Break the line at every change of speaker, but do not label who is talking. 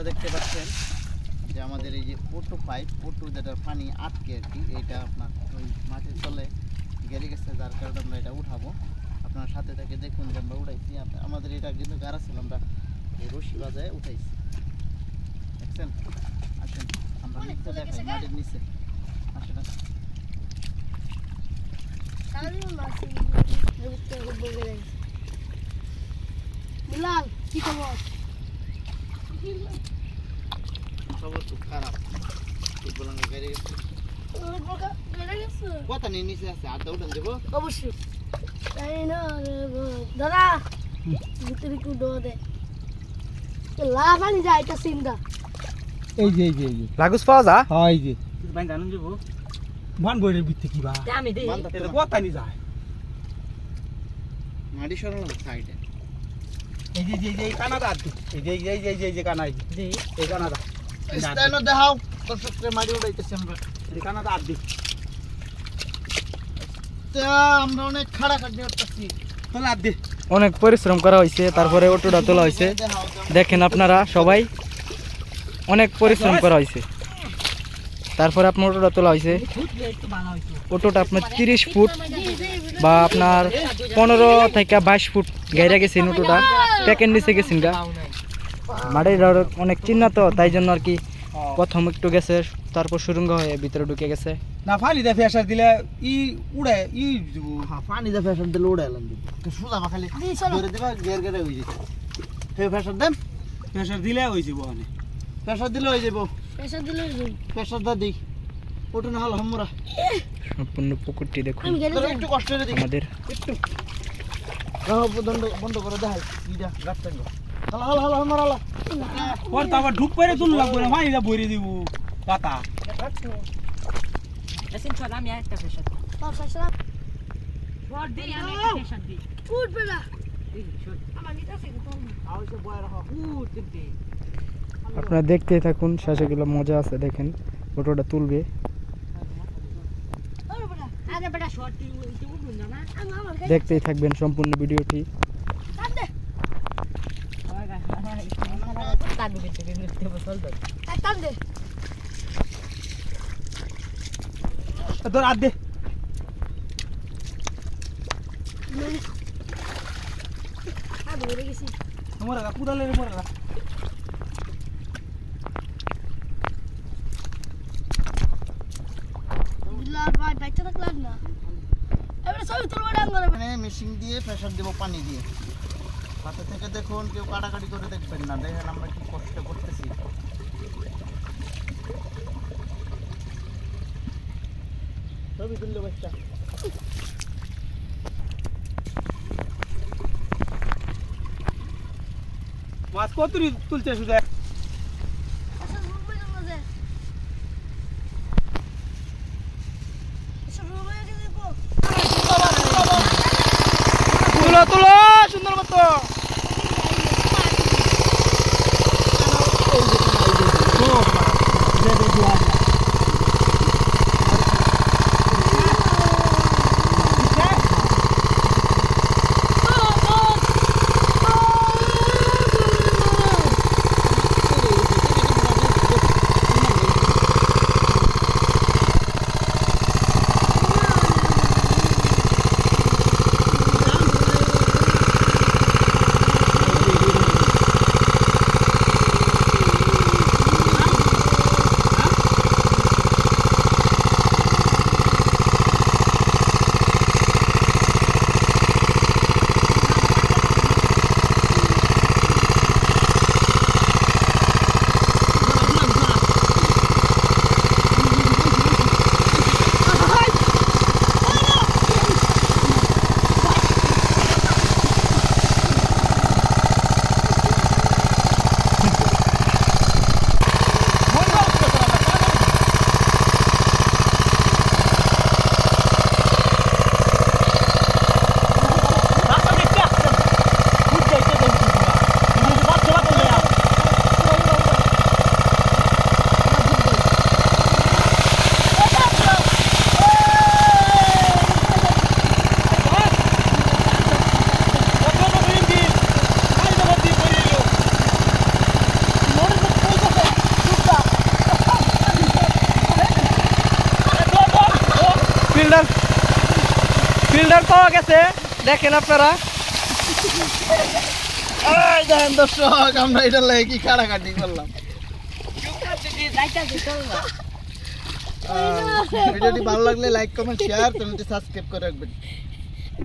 দেখতে পাচ্ছেন যে আমাদের এই যে ওটো পাইপ, ওটো যেটার পানি আটকে আর কি, এটা আপনার ওই মাটির তলে গেড়ে গেছে, যার কারণে আমরা এটা উঠাবো। আপনার সাথে থেকে দেখুন যে আমরা উঠাইছি। আমাদের এটা কিন্তু গাড়া ছিল, আমরা এই রশি বাজায় উঠাইছি, দেখছেন। আসেন আমরা নিচে দেখাই, মাটির নিচে আসেন।
বিলাল কি খবর?
খবর খুব খারাপ, বলাঙ্গা গেড়ে গেছে। কথা নেই, নিচে আছে, আড্ডা উঠান দেবো
অবশ্যই। দাদা ভিতরে একটু ডো দে, লাভ আনি যায় এটা চিন্তা।
এই যে এই যে এই যে
লাগুস পাওয়া যা
হ্যাঁ, এই যে
ভাই জানুন যাবো
মান বইয়ের ভিত্তি কি বা
আমি দেই
এটা কথা নি যায়।
মাটি সরালাম সাইডে।
এই যে এই কানাডা আছে, এই যে এই যে কানা, এই কানাডা
স্টাইল দেখাও দর্শককে, মাটি উঠাইতেছি আমরা।
এই কানাডা আছে,
আমরা অনেক খাড়াখাড়ি করতেছি।
তাহলে আর দে।
অনেক পরিশ্রম করা হয়েছে, তারপরে অটোটা তোলা হয়েছে। দেখেন আপনারা সবাই, অনেক পরিশ্রম করা হয়েছে, তারপরে আপনার অটোটা তোলা হয়েছে। অটোটা আপনার 30 ফুট বা আপনার 15 থেকে 22 ফুট গাইরা গেছেন। অটোটা প্যাকের নিচে গেছেন গা, মাটির অনেক চিন্না তো, তাই জন্য আর কি প্রথম একটু গেছে, তারপর সুরঙ্গ হয়ে ভিতরে ঢুকে গেছে।
না পানি দে ফেসার দিলে ই উড়ে ই
পানি দে ফেসার দিলে উড়াইলাম দিব, সুদা বা খালি ধরে দিবা গের গেরে হয়ে যেত। হে ফেসার দেন,
ফেসার দিলে হই যাব, মানে
ফেসার দিলে হয়ে যাব।
পয়সা দিলে
ফেসার দা দিই, ওটা না হল আমরা
সম্পূর্ণ পুকুরটি দেখুন
আমি গেলে
একটু কষ্ট করে দিই,
আমাদের।
একটু বন্ধ করে দেখাই ইটা গাছটাঙ্গ। হালা হালা হালা আমরা হালা
ওর তো আবার ঢুক পড়ে তুল লাগবে না, পানিটা ভরে দিব পাতা।
এসিন ছড় আমি একটা পয়সা দিই।
পয়সা
ছড় দিই আমি একটা পয়সা দিই।
ফুট বেলা
এই ছড়
আমার নিতে আছে তো
আওয়াজে বয় রাখো।
ফুট দিতে।
আপনারা দেখতেই থাকুন, শেষে গেলে মজা আছে। দেখেন অটোটা তুলবে,
ওরে বেটা
আরে বেটা ছড় তুই উঠুন না।
আমার
দেখতেই থাকবেন সম্পূর্ণ ভিডিওটি।
কাট দে
তার দিতে নিতে বসল তো।
কাট দে
তোর আর দে।
আ ধরে গেছি
তোমার কুদালের উপরে রাখ।
বিলাল ভাই বাইচা থাকলাম না, এবারে সবই তুলবো ডাং করে।
মানে মেশিন দিয়ে প্রেসার দেব পানি দিয়ে। হাতে থেকে দেখুন, কেউ কাটাকাটি করে দেখবেন না। দেখেন আমরা কি কষ্ট করতেছি। ছবি তুললে বাচ্চা
মাছ কত তুলছে শুধু?
আচ্ছা রুমে যাবো যে আচ্ছা রুমে গিয়ে দেখো।
তুলো তুলো সুন্দর মতো।
ফিল্ডার পাওয়া গেছে দেখেন আপনারা।
এই দেখেন দর্শক, আমরা এটা লাগে কি কাটাকাটি করলাম। ভিডিওটি ভালো লাগলে লাইক কমেন্ট শেয়ার চ্যানেলটি সাবস্ক্রাইব করে রাখবেন।